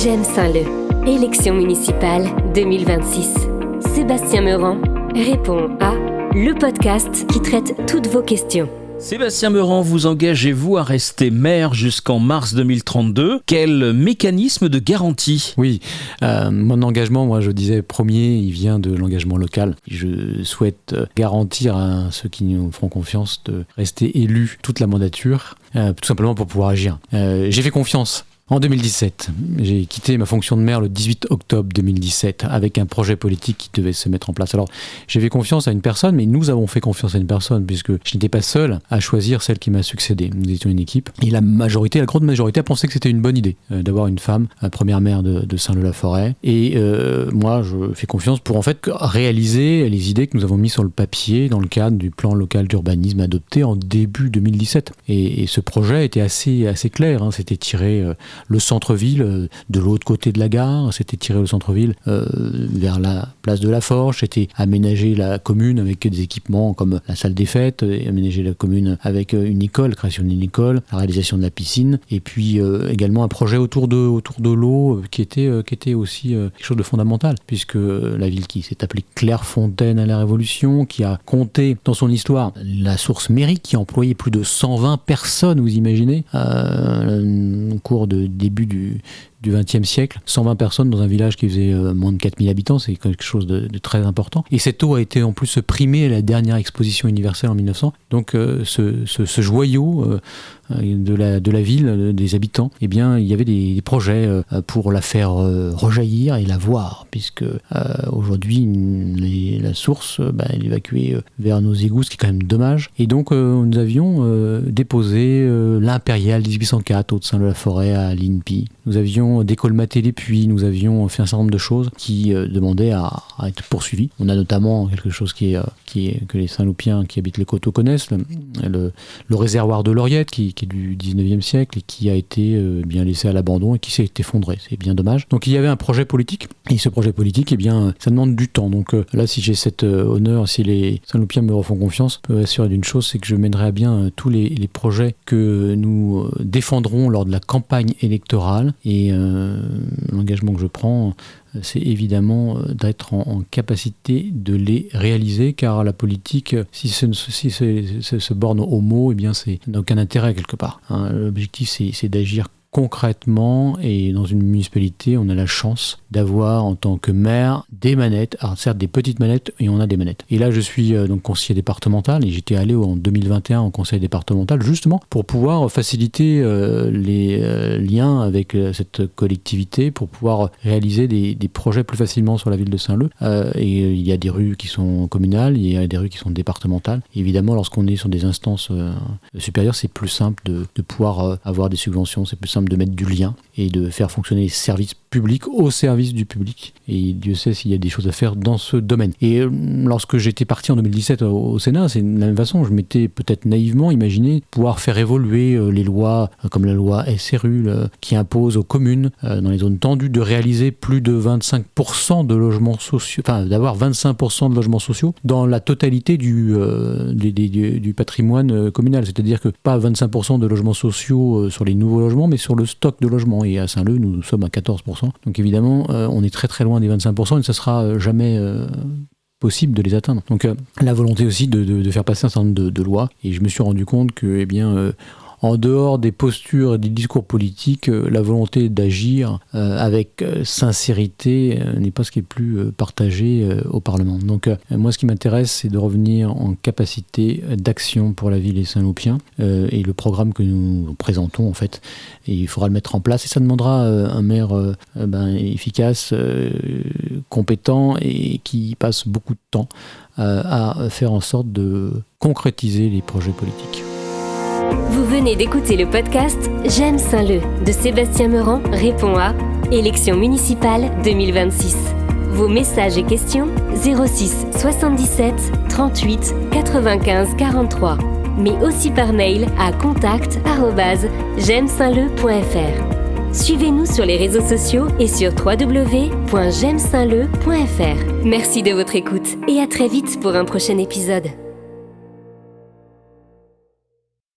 J'aime Saint-Leu. Élection municipale 2026. Sébastien Meurant répond à le podcast qui traite toutes vos questions. Sébastien Meurant, vous engagez-vous à rester maire jusqu'en mars 2032 ? Quel mécanisme de garantie ? Oui, mon engagement, moi je disais premier, il vient de l'engagement local. Je souhaite garantir à ceux qui nous feront confiance de rester élus toute la mandature, tout simplement pour pouvoir agir. J'ai fait confiance. En 2017, j'ai quitté ma fonction de maire le 18 octobre 2017 avec un projet politique qui devait se mettre en place. Alors, j'ai fait confiance à une personne, mais nous avons fait confiance à une personne puisque je n'étais pas seul à choisir celle qui m'a succédé. Nous étions une équipe et la grande majorité a pensé que c'était une bonne idée d'avoir une femme, première maire de Saint-Leu-la-Forêt. Et moi, je fais confiance pour en fait réaliser les idées que nous avons mises sur le papier dans le cadre du plan local d'urbanisme adopté en début 2017. Et ce projet était assez clair, hein. C'était tiré le centre-ville de l'autre côté de la gare, c'était tiré le centre-ville vers la place de la Forge, c'était aménager la commune avec des équipements comme la salle des fêtes, aménager la commune avec une école, création d'une école, la réalisation de la piscine, et puis également un projet autour de l'eau qui était aussi quelque chose de fondamental, puisque la ville qui s'est appelée Clairefontaine à la Révolution, qui a compté dans son histoire la source mairie, qui a employé plus de 120 personnes, vous imaginez, au cours de début du XXe siècle, 120 personnes dans un village qui faisait moins de 4000 habitants, c'est quelque chose de très important. Et cette eau a été en plus primée à la dernière exposition universelle en 1900. Donc ce joyau de la ville, des habitants, eh bien, il y avait des projets pour la faire rejaillir et la voir, puisque aujourd'hui, la source, elle est évacuée vers nos égouts, ce qui est quand même dommage. Et donc, nous avions déposé l'impérial 1804 au sein de la forêt à l'INPI. Nous avions décolmaté les puits, nous avions fait un certain nombre de choses qui demandaient à être poursuivies. On a notamment quelque chose que les Saint-Loupiens qui habitent les coteaux connaissent, le réservoir de l'Oriette qui est du 19e siècle et qui a été bien laissé à l'abandon et qui s'est effondré. C'est bien dommage. Donc il y avait un projet politique et ce projet politique, eh bien, ça demande du temps. Donc là, si j'ai cet honneur, si les Saint-Loupiens me refont confiance, je peux assurer d'une chose, c'est que je mènerai à bien tous les projets que nous défendrons lors de la campagne électorale. Et l'engagement que je prends, c'est évidemment d'être en capacité de les réaliser, car la politique, si se borne aux mots, eh bien, ça n'a aucun intérêt quelque part. Hein. L'objectif, c'est d'agir concrètement, et dans une municipalité, on a la chance d'avoir en tant que maire des manettes, alors certes des petites manettes, et on a des manettes. Et là, je suis donc conseiller départemental, et j'étais allé en 2021 au conseil départemental, justement pour pouvoir faciliter les liens avec cette collectivité, pour pouvoir réaliser des projets plus facilement sur la ville de Saint-Leu. Et il y a des rues qui sont communales, il y a des rues qui sont départementales. Et évidemment, lorsqu'on est sur des instances supérieures, c'est plus simple de pouvoir avoir des subventions, c'est plus simple de mettre du lien et de faire fonctionner les services publics au service du public. Et Dieu sait s'il y a des choses à faire dans ce domaine. Et lorsque j'étais parti en 2017 au Sénat, c'est de la même façon, je m'étais peut-être naïvement imaginé pouvoir faire évoluer les lois, comme la loi SRU, qui impose aux communes, dans les zones tendues, de réaliser plus de 25% de logements sociaux, enfin d'avoir 25% de logements sociaux dans la totalité du patrimoine communal. C'est-à-dire que pas 25% de logements sociaux sur les nouveaux logements, mais sur le stock de logements. Et à Saint-Leu, nous sommes à 14%. Donc évidemment, on est très très loin des 25% et ça ne sera jamais possible de les atteindre. Donc la volonté aussi de faire passer un certain nombre de lois. Et je me suis rendu compte que, eh bien, en dehors des postures et des discours politiques, la volonté d'agir avec sincérité n'est pas ce qui est plus partagé au Parlement. Donc moi, ce qui m'intéresse, c'est de revenir en capacité d'action pour la ville et Saint-Loupiens. Et le programme que nous présentons, en fait, et il faudra le mettre en place. Et ça demandera un maire efficace, compétent et qui passe beaucoup de temps à faire en sorte de concrétiser les projets politiques. Vous venez d'écouter le podcast J'aime Saint-Leu de Sébastien Meurant répond à Élection municipale 2026. Vos messages et questions 06 77 38 95 43, mais aussi par mail à contact@j'aimesaintleu.fr. Suivez-nous sur les réseaux sociaux et sur www.j'aimesaintleu.fr. Merci de votre écoute et à très vite pour un prochain épisode.